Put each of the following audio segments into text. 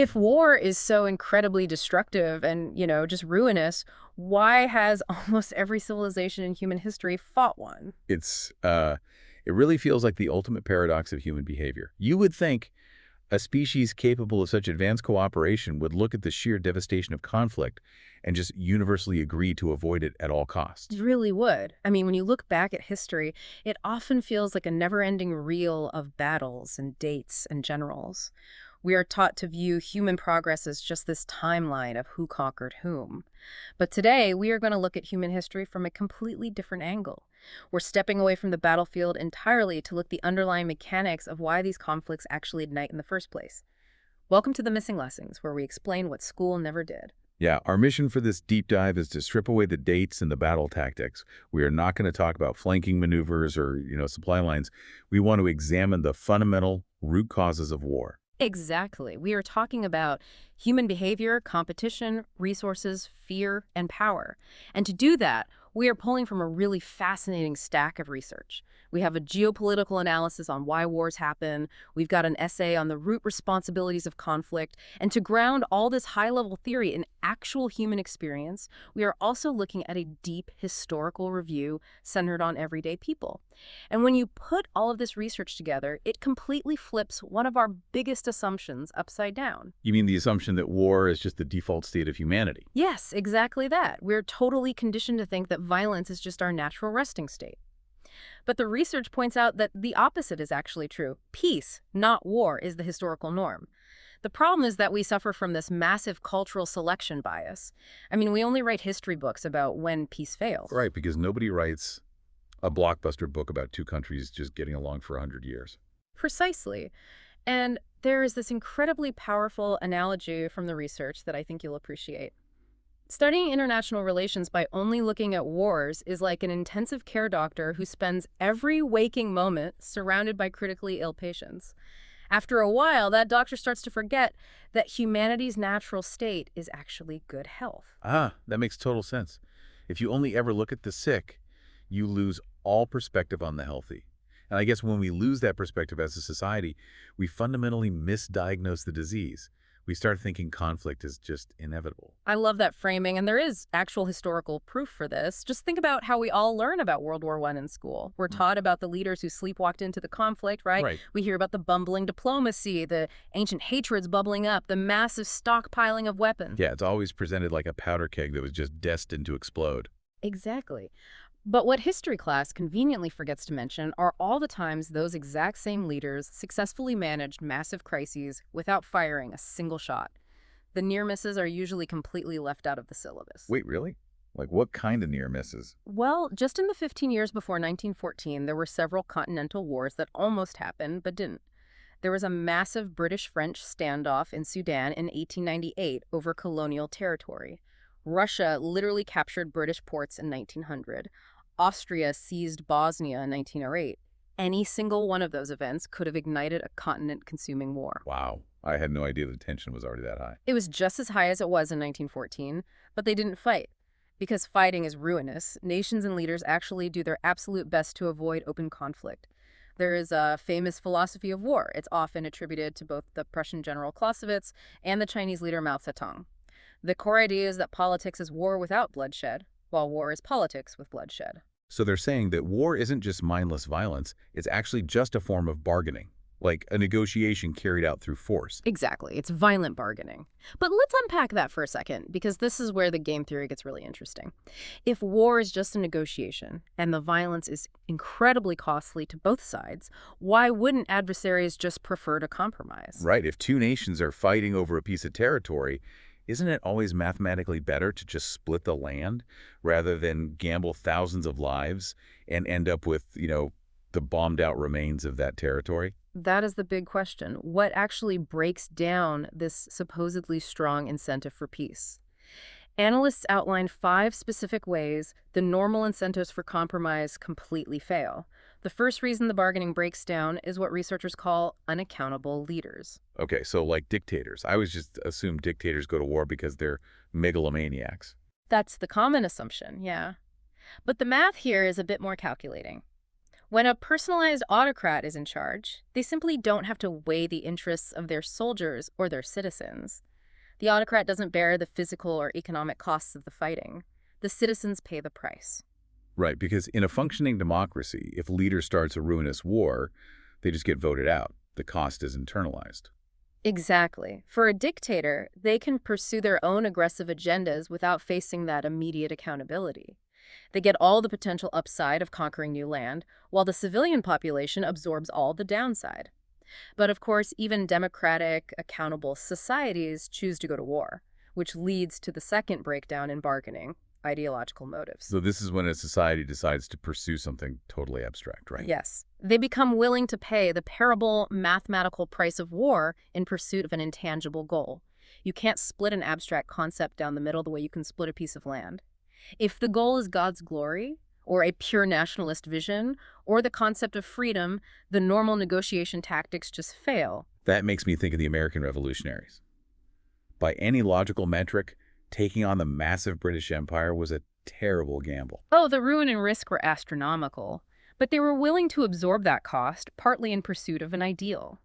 If war is so incredibly destructive and, just ruinous, why has almost every civilization in human history fought one? It really feels like the ultimate paradox of human behavior. You would think a species capable of such advanced cooperation would look at the sheer devastation of conflict and just universally agree to avoid it at all costs. It really would. I mean, when you look back at history, it often feels like a never-ending reel of battles and dates and generals. We are taught to view human progress as just this timeline of who conquered whom. But today, we are going to look at human history from a completely different angle. We're stepping away from the battlefield entirely to look at the underlying mechanics of why these conflicts actually ignite in the first place. Welcome to the Missing Lessons, where we explain what school never did. Yeah, our mission for this deep dive is to strip away the dates and the battle tactics. We are not going to talk about flanking maneuvers or, supply lines. We want to examine the fundamental root causes of war. Exactly. We are talking about human behavior, competition, resources, fear, and power. And to do that, we are pulling from a really fascinating stack of research. We have a geopolitical analysis on why wars happen. We've got an essay on the root responsibilities of conflict. And to ground all this high-level theory in actual human experience, we are also looking at a deep historical review centered on everyday people. And when you put all of this research together, it completely flips one of our biggest assumptions upside down. You mean the assumption that war is just the default state of humanity? Yes, exactly that. We're totally conditioned to think that violence is just our natural resting state. But the research points out that the opposite is actually true. Peace, not war, is the historical norm. The problem is that we suffer from this massive cultural selection bias. I mean, we only write history books about when peace fails. Right, because nobody writes a blockbuster book about two countries just getting along for 100 years. Precisely. And there is this incredibly powerful analogy from the research that I think you'll appreciate. Studying international relations by only looking at wars is like an intensive care doctor who spends every waking moment surrounded by critically ill patients. After a while, that doctor starts to forget that humanity's natural state is actually good health. Ah, that makes total sense. If you only ever look at the sick, you lose all perspective on the healthy. And I guess when we lose that perspective as a society, we fundamentally misdiagnose the disease. We start thinking conflict is just inevitable. I love that framing, and there is actual historical proof for this. Just think about how we all learn about World War I in school. We're taught about the leaders who sleepwalked into the conflict, right? Right. We hear about the bumbling diplomacy, the ancient hatreds bubbling up, the massive stockpiling of weapons. Yeah, it's always presented like a powder keg that was just destined to explode. Exactly. But what history class conveniently forgets to mention are all the times those exact same leaders successfully managed massive crises without firing a single shot. The near misses are usually completely left out of the syllabus. Wait, really? Like what kind of near misses? Well, just in the 15 years before 1914, there were several continental wars that almost happened but didn't. There was a massive British-French standoff in Sudan in 1898 over colonial territory. Russia literally captured British ports in 1900. Austria seized Bosnia in 1908. Any single one of those events could have ignited a continent-consuming war. Wow, I had no idea the tension was already that high. It was just as high as it was in 1914, but they didn't fight. Because fighting is ruinous, nations and leaders actually do their absolute best to avoid open conflict. There is a famous philosophy of war. It's often attributed to both the Prussian General Clausewitz and the Chinese leader Mao Zedong. The core idea is that politics is war without bloodshed, while war is politics with bloodshed. So they're saying that war isn't just mindless violence, it's actually just a form of bargaining, like a negotiation carried out through force. Exactly. It's violent bargaining. But let's unpack that for a second, because this is where the game theory gets really interesting. If war is just a negotiation, and the violence is incredibly costly to both sides, why wouldn't adversaries just prefer to compromise? Right, if two nations are fighting over a piece of territory, isn't it always mathematically better to just split the land rather than gamble thousands of lives and end up with, the bombed out remains of that territory? That is the big question. What actually breaks down this supposedly strong incentive for peace? Analysts outline 5 specific ways the normal incentives for compromise completely fail. The first reason the bargaining breaks down is what researchers call unaccountable leaders. Okay, so like dictators. I always just assume dictators go to war because they're megalomaniacs. That's the common assumption, yeah. But the math here is a bit more calculating. When a personalized autocrat is in charge, they simply don't have to weigh the interests of their soldiers or their citizens. The autocrat doesn't bear the physical or economic costs of the fighting. The citizens pay the price. Right, because in a functioning democracy, if a leader starts a ruinous war, they just get voted out. The cost is internalized. Exactly. For a dictator, they can pursue their own aggressive agendas without facing that immediate accountability. They get all the potential upside of conquering new land, while the civilian population absorbs all the downside. But of course, even democratic, accountable societies choose to go to war, which leads to the second breakdown in bargaining, ideological motives. So this is when a society decides to pursue something totally abstract, right? Yes, they become willing to pay the parable mathematical price of war in pursuit of an intangible goal. You can't split an abstract concept down the middle the way you can split a piece of land. If the goal is God's glory, or a pure nationalist vision, or the concept of freedom, the normal negotiation tactics just fail. That makes me think of the American revolutionaries. By any logical metric, taking on the massive British Empire was a terrible gamble. Oh, the ruin and risk were astronomical, but they were willing to absorb that cost, partly in pursuit of an ideal.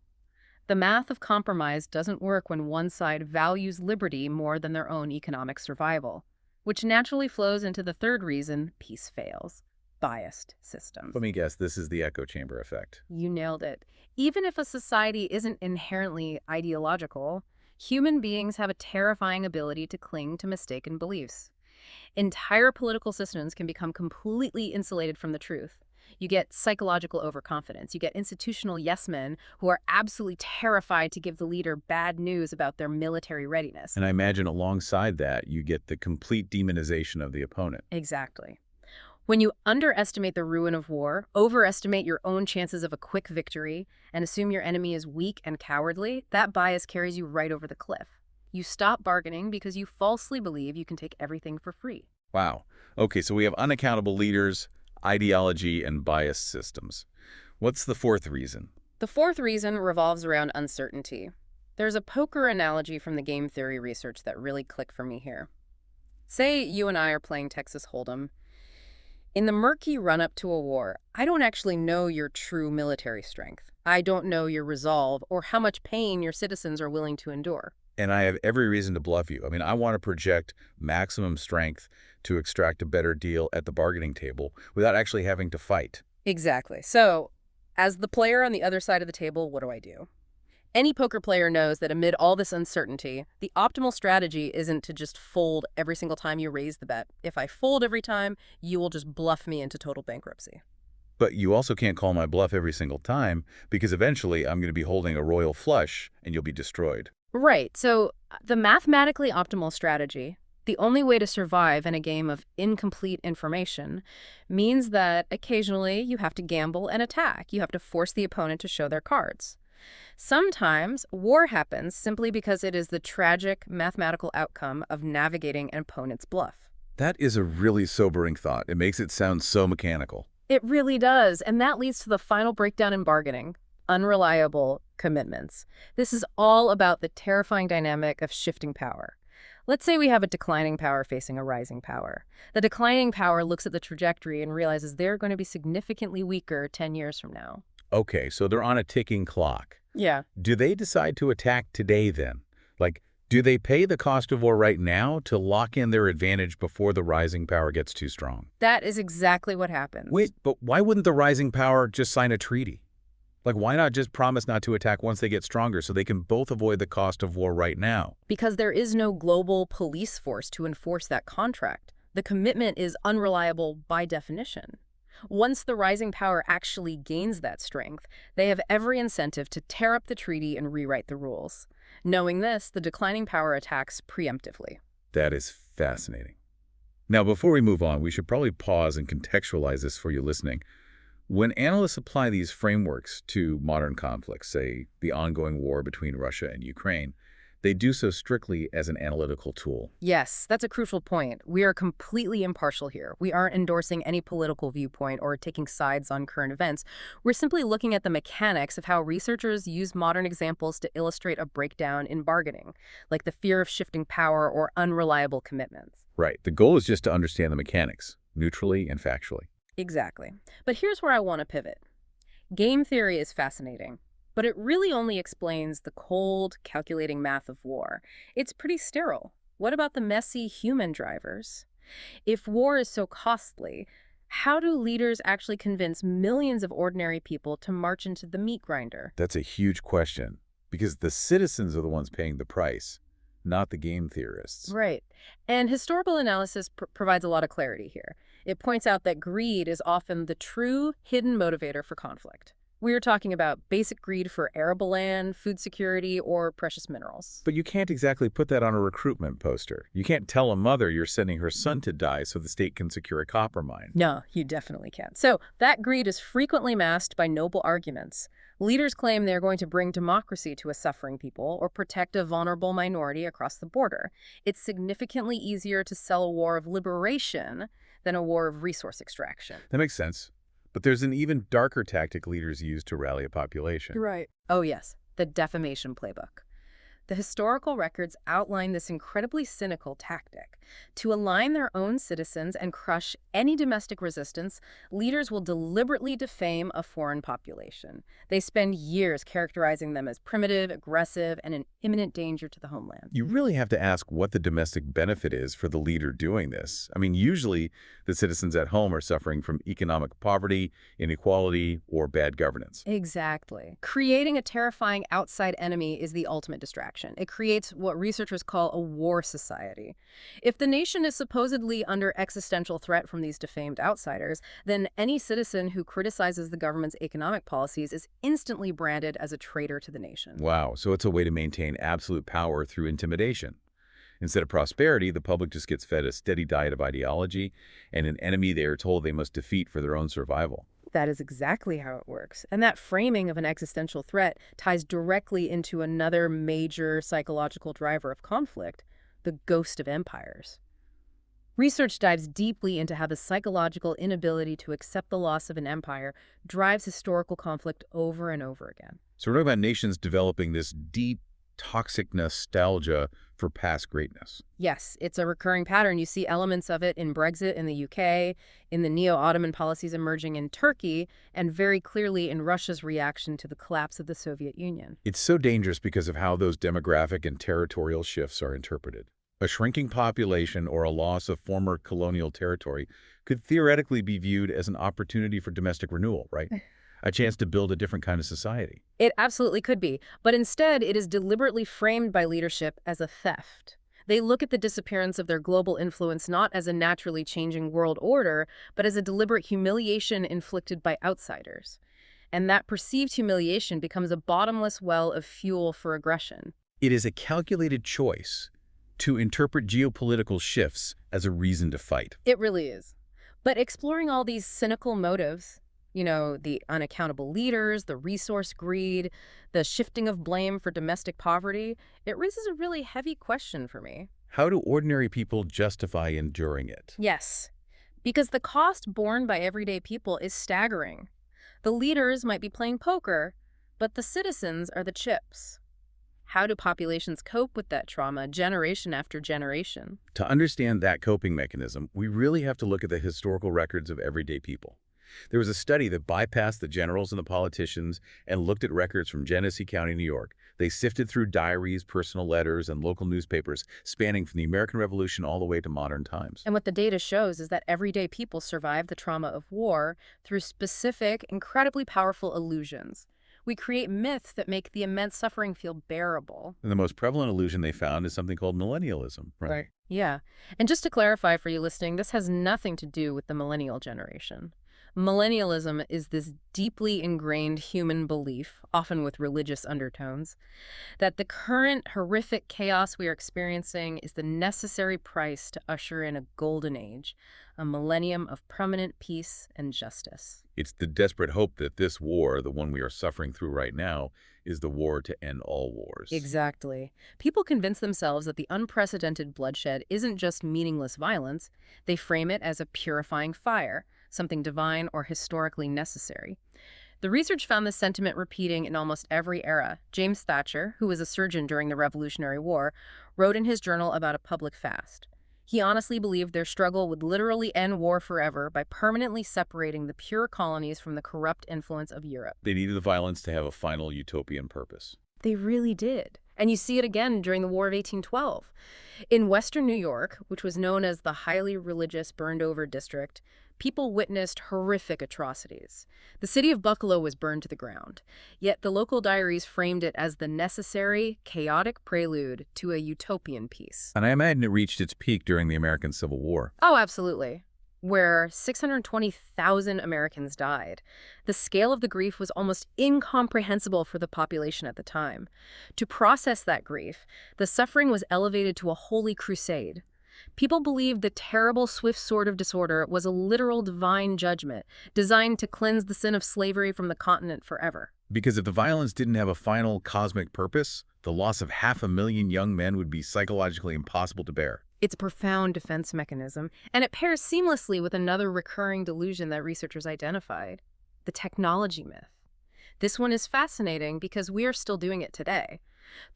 The math of compromise doesn't work when one side values liberty more than their own economic survival, which naturally flows into the third reason peace fails: biased systems. Let me guess, this is the echo chamber effect. You nailed it. Even if a society isn't inherently ideological, human beings have a terrifying ability to cling to mistaken beliefs. Entire political systems can become completely insulated from the truth. You get psychological overconfidence. You get institutional yes men who are absolutely terrified to give the leader bad news about their military readiness. And I imagine alongside that, you get the complete demonization of the opponent. Exactly. When you underestimate the ruin of war, overestimate your own chances of a quick victory, and assume your enemy is weak and cowardly, that bias carries you right over the cliff. You stop bargaining because you falsely believe you can take everything for free. Wow. Okay, so we have unaccountable leaders, ideology, and biased systems. What's the fourth reason? The fourth reason revolves around uncertainty. There's a poker analogy from the game theory research that really clicked for me here. Say you and I are playing Texas Hold'em. In the murky run-up to a war, I don't actually know your true military strength. I don't know your resolve or how much pain your citizens are willing to endure. And I have every reason to bluff you. I mean, I want to project maximum strength to extract a better deal at the bargaining table without actually having to fight. Exactly. So, as the player on the other side of the table, what do I do? Any poker player knows that amid all this uncertainty, the optimal strategy isn't to just fold every single time you raise the bet. If I fold every time, you will just bluff me into total bankruptcy. But you also can't call my bluff every single time because eventually I'm going to be holding a royal flush and you'll be destroyed. Right. So the mathematically optimal strategy, the only way to survive in a game of incomplete information, means that occasionally you have to gamble and attack. You have to force the opponent to show their cards. Sometimes war happens simply because it is the tragic mathematical outcome of navigating an opponent's bluff. That is a really sobering thought. It makes it sound so mechanical. It really does, and that leads to the final breakdown in bargaining: unreliable commitments. This is all about the terrifying dynamic of shifting power. Let's say we have a declining power facing a rising power. The declining power looks at the trajectory and realizes they're going to be significantly weaker 10 years from now. Okay, so they're on a ticking clock. Yeah. Do they decide to attack today then? Like, do they pay the cost of war right now to lock in their advantage before the rising power gets too strong? That is exactly what happens. Wait, but why wouldn't the rising power just sign a treaty? Like, why not just promise not to attack once they get stronger so they can both avoid the cost of war right now? Because there is no global police force to enforce that contract. The commitment is unreliable by definition. Once the rising power actually gains that strength, they have every incentive to tear up the treaty and rewrite the rules. Knowing this, the declining power attacks preemptively. That is fascinating. Now, before we move on, we should probably pause and contextualize this for you listening. When analysts apply these frameworks to modern conflicts, say the ongoing war between Russia and Ukraine, they do so strictly as an analytical tool. Yes, that's a crucial point. We are completely impartial here. We aren't endorsing any political viewpoint or taking sides on current events. We're simply looking at the mechanics of how researchers use modern examples to illustrate a breakdown in bargaining, like the fear of shifting power or unreliable commitments. Right. The goal is just to understand the mechanics, neutrally and factually. Exactly. But here's where I want to pivot. Game theory is fascinating, but it really only explains the cold, calculating math of war. It's pretty sterile. What about the messy human drivers? If war is so costly, how do leaders actually convince millions of ordinary people to march into the meat grinder? That's a huge question, because the citizens are the ones paying the price, not the game theorists. Right. And historical analysis provides a lot of clarity here. It points out that greed is often the true hidden motivator for conflict. We are talking about basic greed for arable land, food security, or precious minerals. But you can't exactly put that on a recruitment poster. You can't tell a mother you're sending her son to die so the state can secure a copper mine. No, you definitely can't. So that greed is frequently masked by noble arguments. Leaders claim they're going to bring democracy to a suffering people or protect a vulnerable minority across the border. It's significantly easier to sell a war of liberation than a war of resource extraction. That makes sense. But there's an even darker tactic leaders use to rally a population. You're right. Oh, yes, the defamation playbook. The historical records outline this incredibly cynical tactic. To align their own citizens and crush any domestic resistance, leaders will deliberately defame a foreign population. They spend years characterizing them as primitive, aggressive, and an imminent danger to the homeland. You really have to ask what the domestic benefit is for the leader doing this. I mean, usually the citizens at home are suffering from economic poverty, inequality, or bad governance. Exactly. Creating a terrifying outside enemy is the ultimate distraction. It creates what researchers call a war society. If the nation is supposedly under existential threat from these defamed outsiders, then any citizen who criticizes the government's economic policies is instantly branded as a traitor to the nation. Wow, so it's a way to maintain absolute power through intimidation. Instead of prosperity, the public just gets fed a steady diet of ideology and an enemy they are told they must defeat for their own survival. That is exactly how it works. And that framing of an existential threat ties directly into another major psychological driver of conflict, the ghost of empires. Research dives deeply into how the psychological inability to accept the loss of an empire drives historical conflict over and over again. So we're talking about nations developing this deep, toxic nostalgia for past greatness. Yes, it's a recurring pattern. You see elements of it in Brexit in the UK, in the neo-Ottoman policies emerging in Turkey, and very clearly in Russia's reaction to the collapse of the Soviet Union. It's so dangerous because of how those demographic and territorial shifts are interpreted. A shrinking population or a loss of former colonial territory could theoretically be viewed as an opportunity for domestic renewal, right? A chance to build a different kind of society. It absolutely could be, but instead it is deliberately framed by leadership as a theft. They look at the disappearance of their global influence not as a naturally changing world order, but as a deliberate humiliation inflicted by outsiders. And that perceived humiliation becomes a bottomless well of fuel for aggression. It is a calculated choice to interpret geopolitical shifts as a reason to fight. It really is. But exploring all these cynical motives, the unaccountable leaders, the resource greed, the shifting of blame for domestic poverty, it raises a really heavy question for me. How do ordinary people justify enduring it? Yes, because the cost borne by everyday people is staggering. The leaders might be playing poker, but the citizens are the chips. How do populations cope with that trauma generation after generation? To understand that coping mechanism, we really have to look at the historical records of everyday people. There was a study that bypassed the generals and the politicians and looked at records from Genesee County, New York. They sifted through diaries, personal letters, and local newspapers spanning from the American Revolution all the way to modern times. And what the data shows is that everyday people survive the trauma of war through specific, incredibly powerful illusions. We create myths that make the immense suffering feel bearable. And the most prevalent illusion they found is something called millennialism, right? Yeah. And just to clarify for you listening, this has nothing to do with the millennial generation. Millennialism is this deeply ingrained human belief, often with religious undertones, that the current horrific chaos we are experiencing is the necessary price to usher in a golden age, a millennium of permanent peace and justice. It's the desperate hope that this war, the one we are suffering through right now, is the war to end all wars. Exactly. People convince themselves that the unprecedented bloodshed isn't just meaningless violence. They frame it as a purifying fire, something divine or historically necessary. The research found this sentiment repeating in almost every era. James Thatcher, who was a surgeon during the Revolutionary War, wrote in his journal about a public fast. He honestly believed their struggle would literally end war forever by permanently separating the pure colonies from the corrupt influence of Europe. They needed the violence to have a final utopian purpose. They really did. And you see it again during the War of 1812. In western New York, which was known as the highly religious burned-over district, people witnessed horrific atrocities. The city of Buffalo was burned to the ground, yet the local diaries framed it as the necessary, chaotic prelude to a utopian peace. And I imagine it reached its peak during the American Civil War. Oh, absolutely. Where 620,000 Americans died. The scale of the grief was almost incomprehensible for the population at the time. To process that grief, the suffering was elevated to a holy crusade. People believed the terrible swift sword of disorder was a literal divine judgment designed to cleanse the sin of slavery from the continent forever. Because if the violence didn't have a final cosmic purpose, the loss of 500,000 young men would be psychologically impossible to bear. It's a profound defense mechanism, and it pairs seamlessly with another recurring delusion that researchers identified, the technology myth. This one is fascinating because we are still doing it today.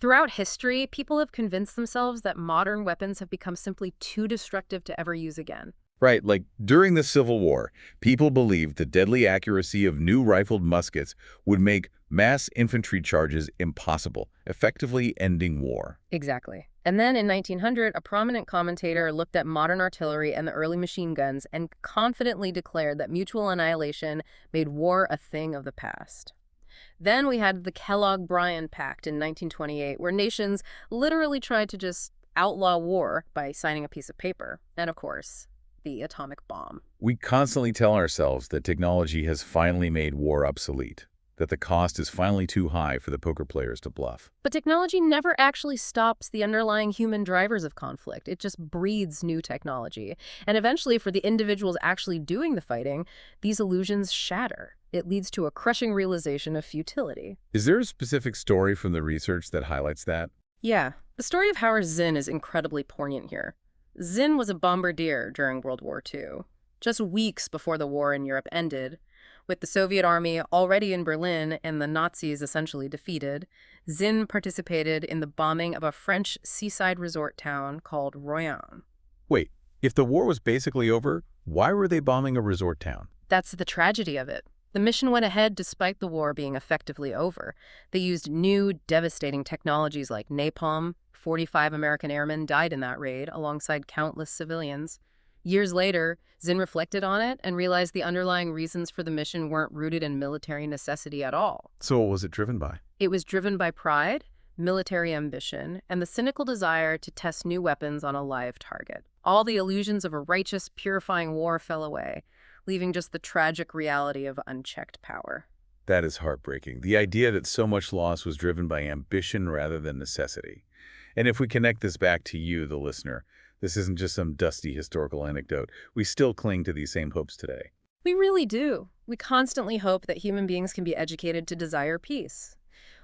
Throughout history, people have convinced themselves that modern weapons have become simply too destructive to ever use again. Right, like during the Civil War, people believed the deadly accuracy of new rifled muskets would make mass infantry charges impossible, effectively ending war. Exactly. And then in 1900, a prominent commentator looked at modern artillery and the early machine guns and confidently declared that mutual annihilation made war a thing of the past. Then we had the Kellogg-Briand Pact in 1928, where nations literally tried to just outlaw war by signing a piece of paper. And of course, the atomic bomb. We constantly tell ourselves that technology has finally made war obsolete, that the cost is finally too high for the poker players to bluff. But technology never actually stops the underlying human drivers of conflict. It just breeds new technology. And eventually, for the individuals actually doing the fighting, these illusions shatter. It leads to a crushing realization of futility. Is there a specific story from the research that highlights that? Yeah, the story of Howard Zinn is incredibly poignant here. Zinn was a bombardier during World War II. Just weeks before the war in Europe ended, with the Soviet army already in Berlin and the Nazis essentially defeated, Zinn participated in the bombing of a French seaside resort town called Royan. Wait, if the war was basically over, why were they bombing a resort town? That's the tragedy of it. The mission went ahead despite the war being effectively over. They used new, devastating technologies like napalm. 45 American airmen died in that raid, alongside countless civilians. Years later, Zinn reflected on it and realized the underlying reasons for the mission weren't rooted in military necessity at all. So what was it driven by? It was driven by pride, military ambition, and the cynical desire to test new weapons on a live target. All the illusions of a righteous, purifying war fell away, leaving just the tragic reality of unchecked power. That is heartbreaking. The idea that so much loss was driven by ambition rather than necessity. And if we connect this back to you, the listener, this isn't just some dusty historical anecdote. We still cling to these same hopes today. We really do. We constantly hope that human beings can be educated to desire peace.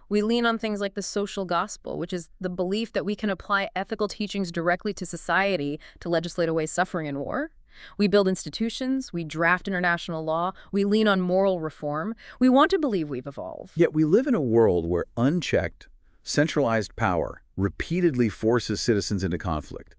We lean on things like the social gospel, which is the belief that we can apply ethical teachings directly to society to legislate away suffering in war. We build institutions, we draft international law, we lean on moral reform. We want to believe we've evolved. Yet we live in a world where unchecked, centralized power repeatedly forces citizens into conflict.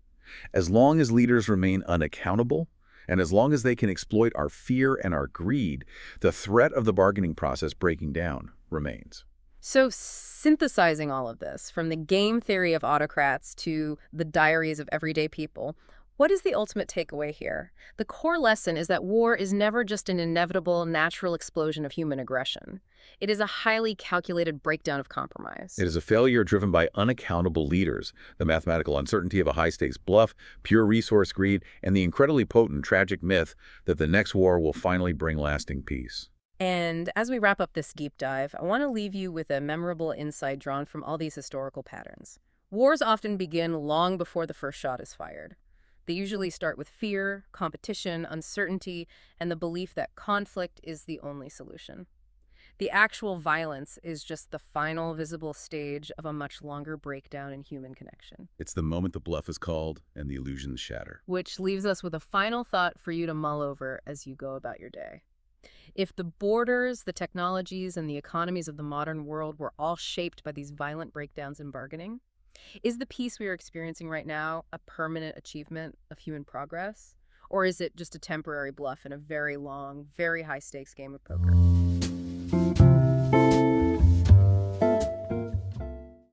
As long as leaders remain unaccountable, and as long as they can exploit our fear and our greed, the threat of the bargaining process breaking down remains. So synthesizing all of this, from the game theory of autocrats to the diaries of everyday people, what is the ultimate takeaway here? The core lesson is that war is never just an inevitable, natural explosion of human aggression. It is a highly calculated breakdown of compromise. It is a failure driven by unaccountable leaders, the mathematical uncertainty of a high-stakes bluff, pure resource greed, and the incredibly potent, tragic myth that the next war will finally bring lasting peace. And as we wrap up this deep dive, I want to leave you with a memorable insight drawn from all these historical patterns. Wars often begin long before the first shot is fired. They usually start with fear, competition, uncertainty, and the belief that conflict is the only solution. The actual violence is just the final visible stage of a much longer breakdown in human connection. It's the moment the bluff is called and the illusions shatter. Which leaves us with a final thought for you to mull over as you go about your day. If the borders, the technologies, and the economies of the modern world were all shaped by these violent breakdowns in bargaining, Is the peace we are experiencing right now a permanent achievement of human progress? Or is it just a temporary bluff in a very long, very high stakes game of poker?